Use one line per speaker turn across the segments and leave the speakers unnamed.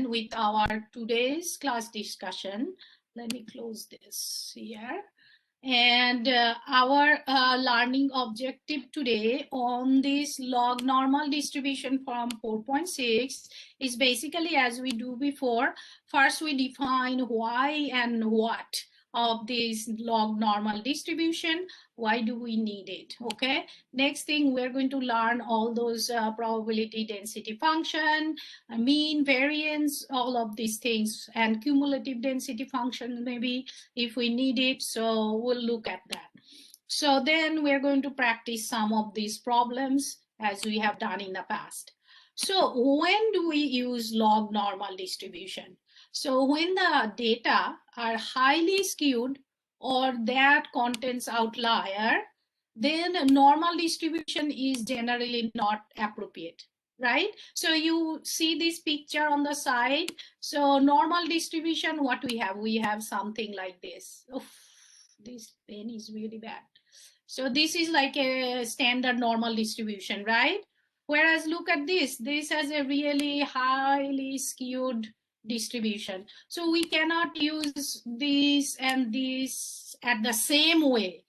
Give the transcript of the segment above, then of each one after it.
with our today's class discussion. Let me close this here. And our learning objective today on this log normal distribution from 4.6 is basically as we do before. First, we define why and what of this log normal distribution. Why do we need it? Okay. Next thing, we're going to learn all those probability density function, mean, variance, all of these things, and cumulative density function maybe if we need it. So we'll look at that. So then we're going to practice some of these problems as we have done in the past. So when do we use log normal distribution? So when the data are highly skewed or that contains outlier, then normal distribution is generally not appropriate, right? So you see this picture on the side. So normal distribution, what we have something like this. Oof, this pen is really bad. So this is like a standard normal distribution, right? Whereas look at this has a really highly skewed distribution. So we cannot use this and this at the same way.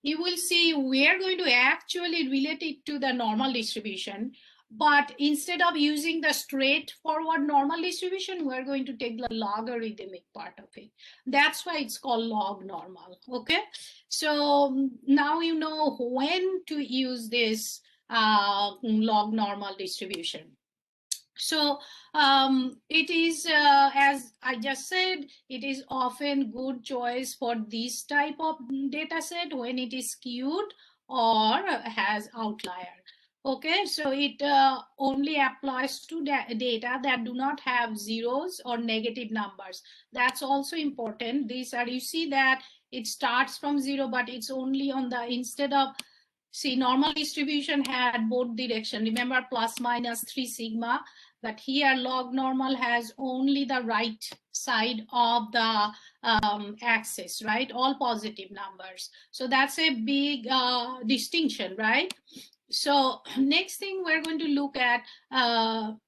You will see we are going to actually relate it to the normal distribution, but instead of using the straightforward normal distribution, we're going to take the logarithmic part of it. That's why it's called log normal. Okay, so now you know when to use this log normal distribution. So it is, as I just said, it is often good choice for this type of data set when it is skewed or has outlier. Okay, so it only applies to data that do not have zeros or negative numbers. That's also important. These are, you see that it starts from 0, but it's only on the, instead of, see, normal distribution had both direction. Remember, plus minus 3 sigma. But here log normal has only the right side of the axis, right? All positive numbers. So that's a big distinction, right? So next thing we're going to look at how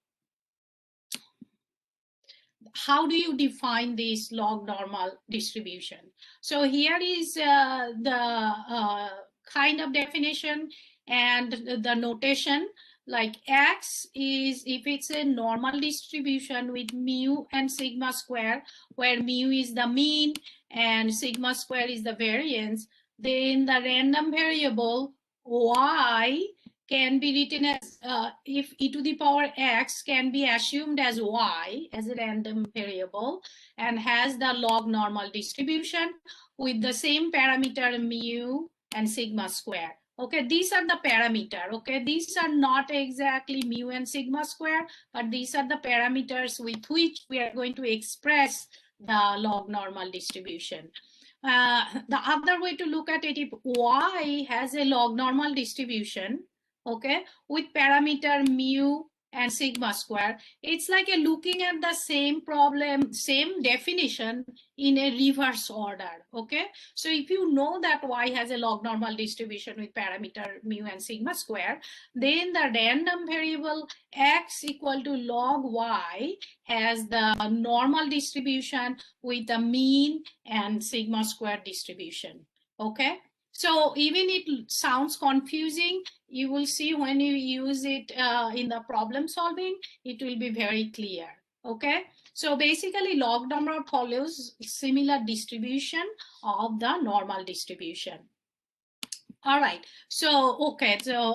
do you define this log normal distribution? So here is the kind of definition and the notation. Like X is if it's a normal distribution with mu and sigma square, where mu is the mean and sigma square is the variance, then the random variable Y can be written as, if e to the power X can be assumed as Y as a random variable and has the log normal distribution with the same parameter mu and sigma square. Okay, these are the parameter. Okay, these are not exactly mu and sigma square, but these are the parameters with which we are going to express the log normal distribution. The other way to look at it, if Y has a log normal distribution, okay, with parameter mu and sigma square, it's like a looking at the same problem, same definition in a reverse order. Okay, so if you know that Y has a log normal distribution with parameter mu and sigma square, then the random variable X equal to log Y has the normal distribution with the mean and sigma square distribution. Okay, so even it sounds confusing, you will see when you use it in the problem solving, it will be very clear. Okay, so basically log normal follows similar distribution of the normal distribution. All right, so okay, so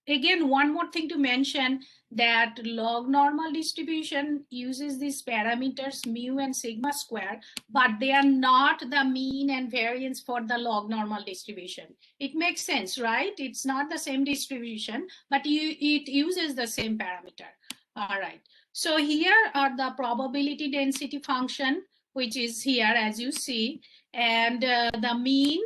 again, one more thing to mention, that log normal distribution uses these parameters mu and sigma square, but they are not the mean and variance for the log normal distribution. It makes sense, right? It's not the same distribution, but it uses the same parameter. All right, so here are the probability density function, which is here as you see, and the mean.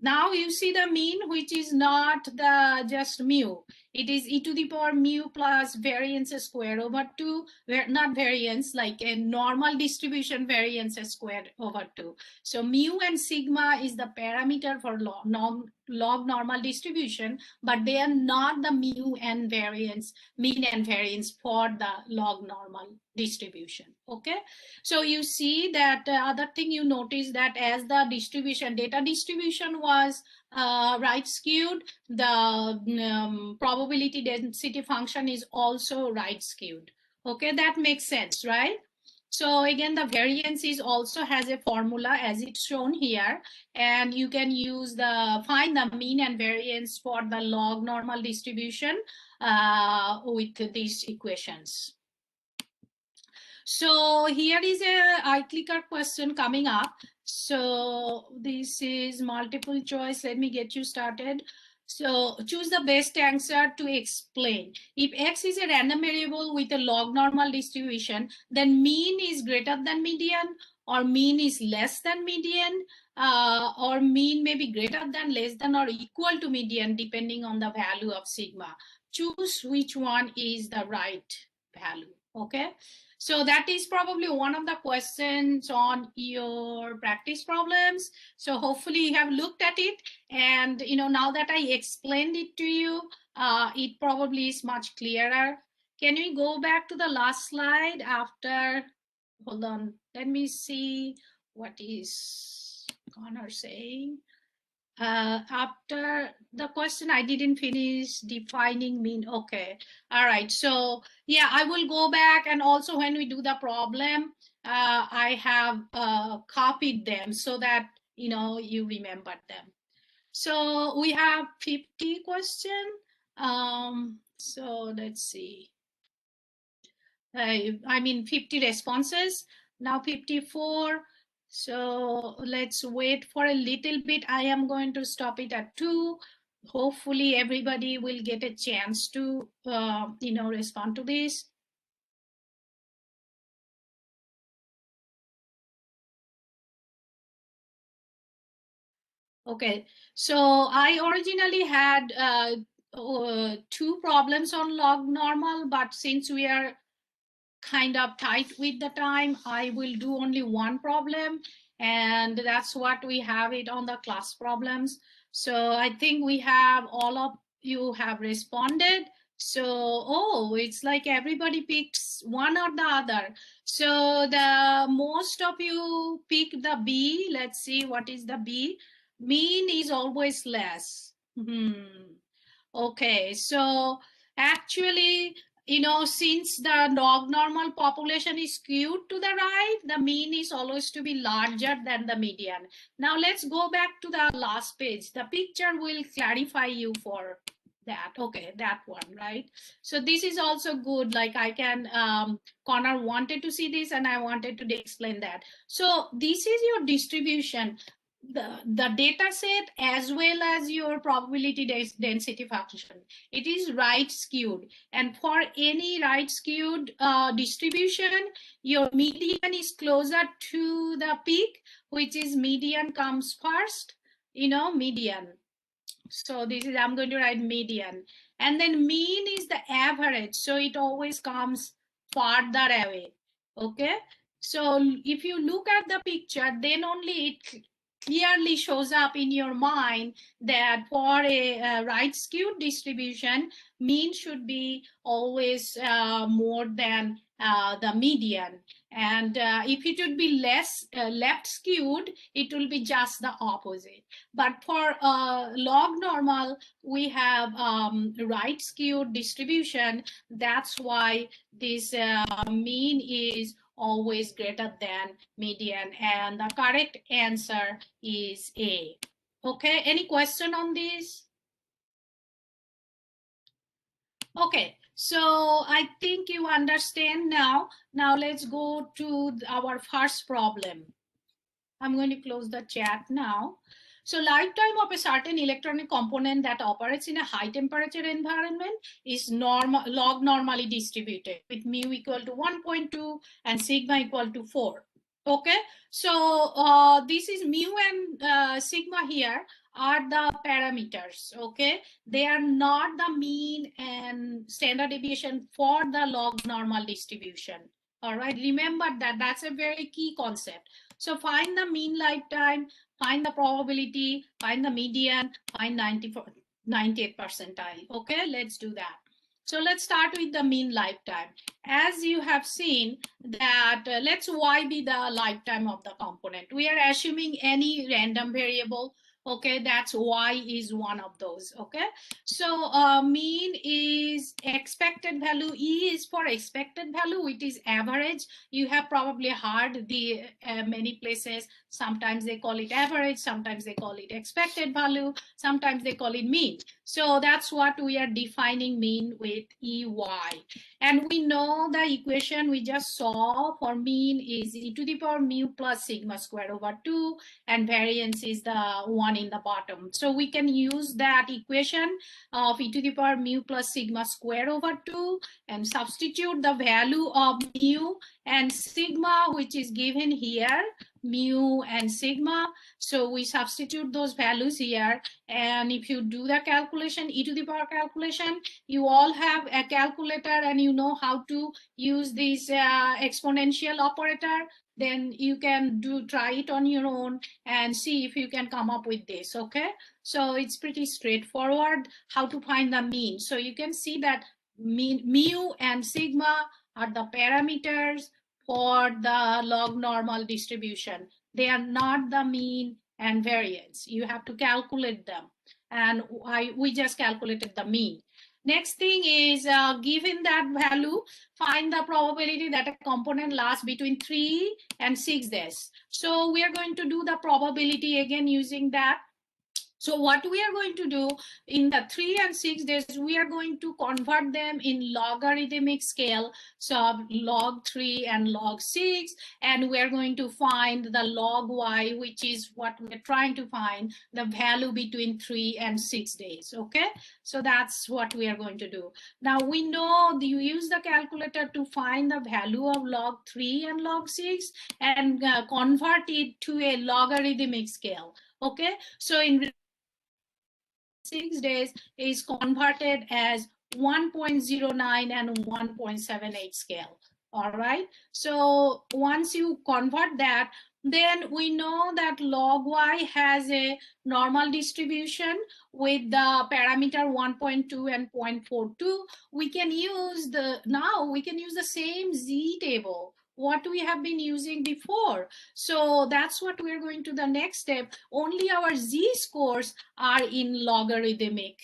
Now you see the mean, which is not the just mu. It is e to the power mu plus variance square over 2, not variance, like a normal distribution variance squared over 2. So mu and sigma is the parameter for log normal distribution, but they are not the mu and variance, mean and variance for the log normal distribution. Okay, so you see that other thing you notice that as the distribution, data distribution was right skewed, the probability density function is also right skewed. Okay, that makes sense, right? So again, the variance is also has a formula as it's shown here, and you can use find the mean and variance for the log normal distribution with these equations. So here is a iClicker question coming up. So this is multiple choice. Let me get you started. So choose the best answer to explain. If X is a random variable with a log normal distribution, then mean is greater than median, or mean is less than median, or mean may be greater than, less than, or equal to median, depending on the value of sigma. Choose which one is the right value. Okay. So that is probably one of the questions on your practice problems. So hopefully you have looked at it, and now that I explained it to you, it probably is much clearer. Can we go back to the last slide after? Hold on, let me see what is Connor saying. After the question, I didn't finish defining mean. Okay, all right. So yeah, I will go back, and also when we do the problem, I have copied them so that you remembered them. So we have 50 questions. So let's see. I mean 50 responses. Now 54. So let's wait for a little bit. I am going to stop it at 2. Hopefully everybody will get a chance to respond to this. Okay, so I originally had 2 problems on log normal, but since we are kind of tight with the time, I will do only 1 problem, and that's what we have it on the class problems. So I think we have all of you have responded. So it's like everybody picks one or the other. So the most of you pick the B. Let's see what is the B. Mean is always less. Okay, so actually, since the log normal population is skewed to the right, the mean is always to be larger than the median. Now let's go back to the last page. The picture will clarify you for that. Okay, that one, right? So this is also good. Like I can, Connor wanted to see this and I wanted to explain that. So this is your distribution. The data set as well as your probability density function. It is right skewed, and for any right skewed distribution, your median is closer to the peak, which is median comes first, median. So this is, I'm going to write median, and then mean is the average, so it always comes farther away. Okay, so if you look at the picture, then only it clearly shows up in your mind that for a right skewed distribution, mean should be always more than the median, and if it would be less left skewed, it will be just the opposite. But for log normal, we have right skewed distribution. That's why this mean is always greater than median, and the correct answer is A. Okay, any question on this? Okay, so I think you understand now. Now let's go to our first problem. I'm going to close the chat now. So lifetime of a certain electronic component that operates in a high temperature environment is log normally distributed with mu equal to 1.2 and sigma equal to 4. Okay, so this is mu and sigma here are the parameters, okay? They are not the mean and standard deviation for the log normal distribution. All right, remember that. That's a very key concept. So find the mean lifetime, find the probability, find the median, find 98th percentile. Okay, let's do that. So let's start with the mean lifetime. As you have seen that, let's y be the lifetime of the component. We are assuming any random variable. Okay, that's y is one of those. Okay, so mean is expected value. E is for expected value. It is average. You have probably heard the many places. Sometimes they call it average. Sometimes they call it expected value. Sometimes they call it mean. So that's what we are defining mean with EY. And we know the equation we just saw for mean is e to the power mu plus sigma square over 2, and variance is the one in the bottom. So we can use that equation of e to the power mu plus sigma square over 2 and substitute the value of mu and sigma, which is given here, mu and sigma. So we substitute those values here, and if you do the calculation, e to the power calculation, you all have a calculator and you know how to use this exponential operator. Then you can try it on your own and see if you can come up with this. Okay, so it's pretty straightforward how to find the mean. So you can see that mu and sigma are the parameters for the log normal distribution. They are not the mean and variance. You have to calculate them, and we just calculated the mean. Next thing is, given that value, find the probability that a component lasts between 3 and 6 days. So we are going to do the probability again using that. So what we are going to do in the 3 and 6 days, we are going to convert them in logarithmic scale. So log 3 and log 6, and we are going to find the log y, which is what we're trying to find, the value between 3 and 6 days. Okay, so that's what we are going to do. Now we know you use the calculator to find the value of log 3 and log 6 and convert it to a logarithmic scale. Okay, so in 6 days is converted as 1.09 and 1.78 scale. All right, so once you convert that, then we know that log y has a normal distribution with the parameter 1.2 and 0.42. We can use the same z table what we have been using before. So that's what we're going to the next step. Only our z-scores are in logarithmic,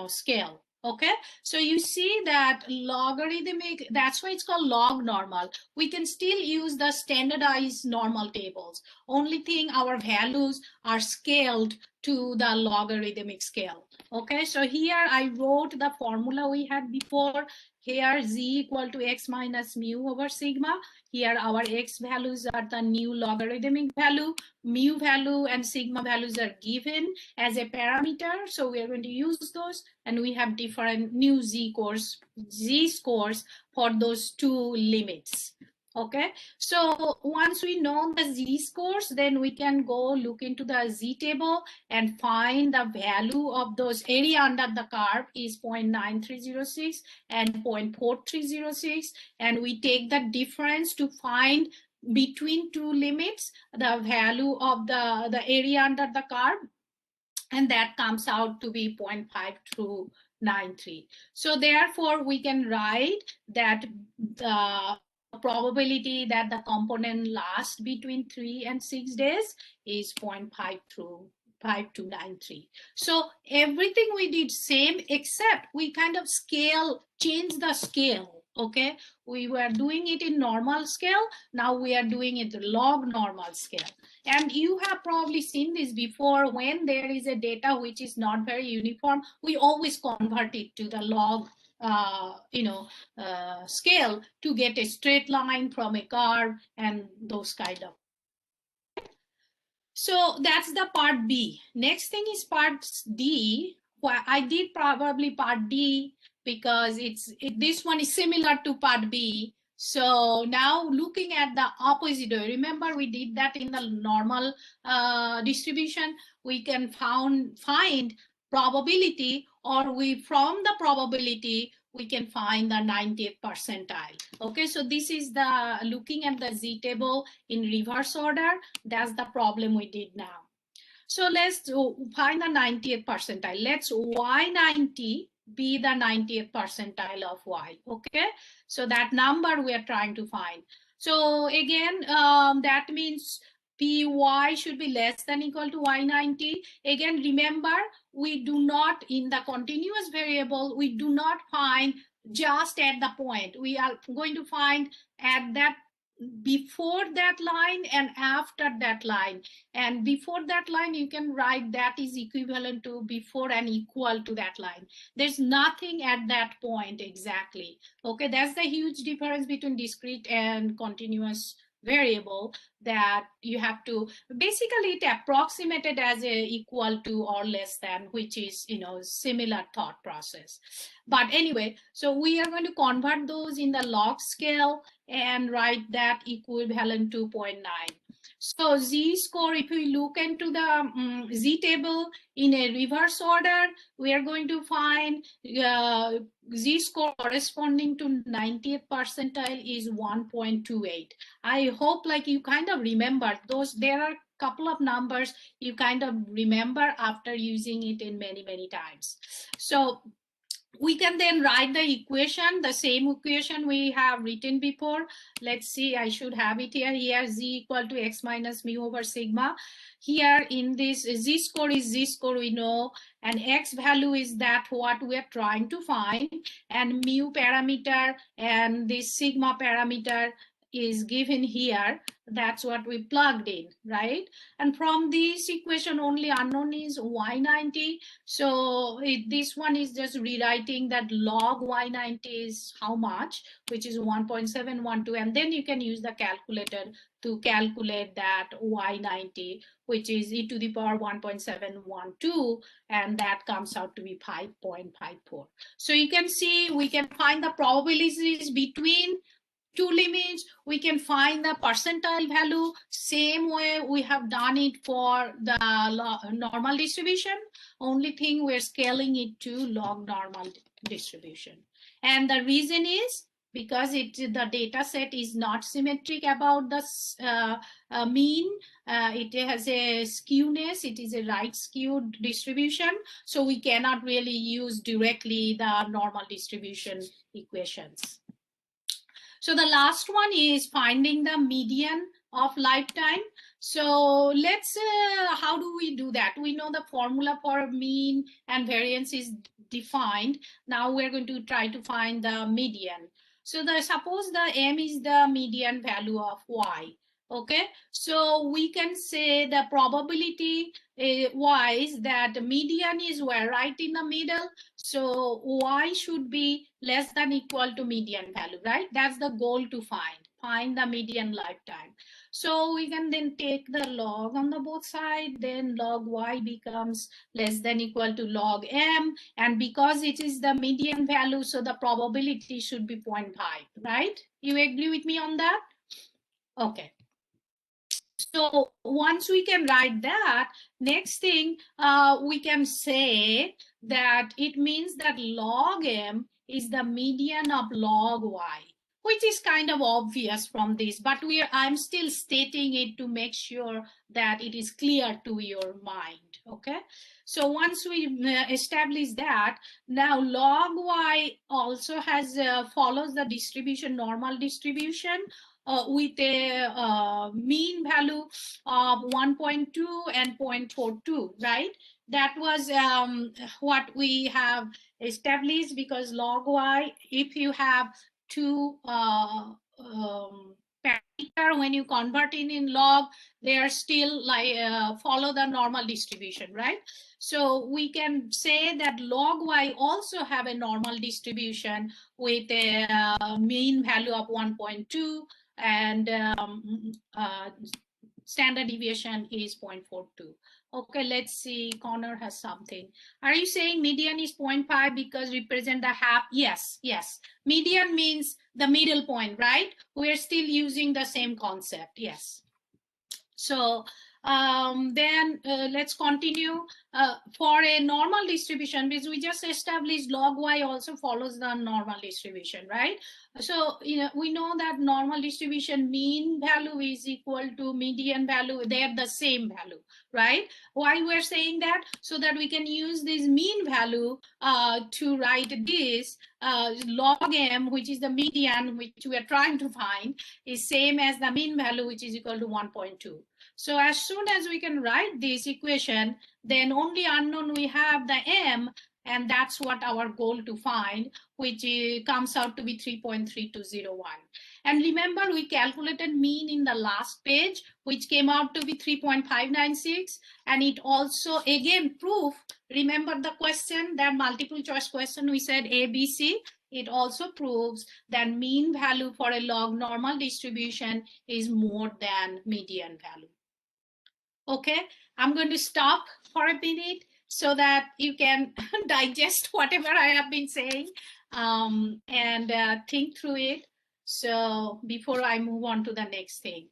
scale. Okay, so you see that logarithmic, that's why it's called log normal. We can still use the standardized normal tables. Only thing, our values are scaled to the logarithmic scale. Okay, so here I wrote the formula we had before. Here z equal to x minus mu over sigma. Here our x values are the new logarithmic value. Mu value and sigma values are given as a parameter. So we are going to use those, and we have different new z-scores for those two limits. Okay, so once we know the z-scores, then we can go look into the z-table and find the value of those. Area under the curve is 0.9306 and 0.4306, and we take the difference to find between two limits the value of the area under the curve, and that comes out to be 0.5293. So therefore we can write that the probability that the component lasts between 3 and 6 days is 0.5293. So everything we did same, except we kind of change the scale. Okay, we were doing it in normal scale. Now we are doing it log normal scale. And you have probably seen this before. When there is a data which is not very uniform, we always convert it to the log scale to get a straight line from a curve and those kind of. So that's the part B. Next thing is part D. Well, I did probably part D because this one is similar to part B. So now looking at the opposite way, remember we did that in the normal distribution. We can find probability, or from the probability we can find the 90th percentile. Okay, so this is the looking at the z table in reverse order. That's the problem we did now. So let's find the 90th percentile. Let's y90 be the 90th percentile of y. Okay, so that number we are trying to find. So again, that means py should be less than equal to y90. Again, remember, we do not, in the continuous variable, we do not find just at the point. We are going to find at that, before that line and after that line. And before that line, you can write that is equivalent to before and equal to that line. There's nothing at that point exactly. Okay, that's the huge difference between discrete and continuous variable, that you have to basically it approximated as a equal to or less than, which is, you know, similar thought process. But anyway, so we are going to convert those in the log scale and write that equivalent to 0.9. So z-score, if we look into the z table in a reverse order, we are going to find z-score corresponding to 90th percentile is 1.28. I hope like you kind of remember those. There are a couple of numbers you kind of remember after using it in many times. So we can then write the equation, the same equation we have written before. Let's see, I should have it here. Here z equal to x minus mu over sigma. Here in this z-score is z-score we know, and x value is that what we are trying to find, and mu parameter and this sigma parameter is given here. That's what we plugged in, right? And from this equation only unknown is y90. So this one is just rewriting that log y90 is how much, which is 1.712, and then you can use the calculator to calculate that y90, which is e to the power 1.712, and that comes out to be 5.54. So you can see we can find the probabilities between two limits. We can find the percentile value same way we have done it for the normal distribution. Only thing we're scaling it to log normal distribution. And the reason is because the data set is not symmetric about the mean. It has a skewness. It is a right skewed distribution. So we cannot really use directly the normal distribution equations. So the last one is finding the median of lifetime. So let's, how do we do that? We know the formula for mean and variance is defined. Now we're going to try to find the median. So suppose the m is the median value of y. Okay, so we can say the probability wise that median is where right in the middle. So y should be less than equal to median value, right? That's the goal to find the median lifetime. So we can then take the log on the both sides, then log y becomes less than equal to log m, and because it is the median value, so the probability should be 0.5, right? You agree with me on that? Okay. So once we can write that, next thing we can say that it means that log m is the median of log y, which is kind of obvious from this, but I'm still stating it to make sure that it is clear to your mind. Okay, so once we establish that, now log y also has follows the distribution, normal distribution, with a mean value of 1.2 and 0.42, right? That was what we have established, because log y, if you have two parameter, when you convert in log, they are still like follow the normal distribution, right? So we can say that log y also have a normal distribution with a mean value of 1.2 and standard deviation is 0.42. Okay, let's see. Connor has something. Are you saying median is 0.5 because represent the half? Yes, yes. Median means the middle point, right? We're still using the same concept. Yes. So then let's continue. For a normal distribution, because we just established log y also follows the normal distribution, right? So we know that normal distribution mean value is equal to median value. They are the same value, right? Why we're saying that? So that we can use this mean value to write this log m, which is the median which we are trying to find, is same as the mean value, which is equal to 1.2. So as soon as we can write this equation, then only unknown we have the m, and that's what our goal to find, which comes out to be 3.3201. And remember, we calculated mean in the last page, which came out to be 3.596. And it also, again, proof, remember the question, that multiple choice question, we said A, B, C. It also proves that mean value for a log normal distribution is more than median value. Okay, I'm going to stop for a minute so that you can digest whatever I have been saying and think through it. So before I move on to the next thing.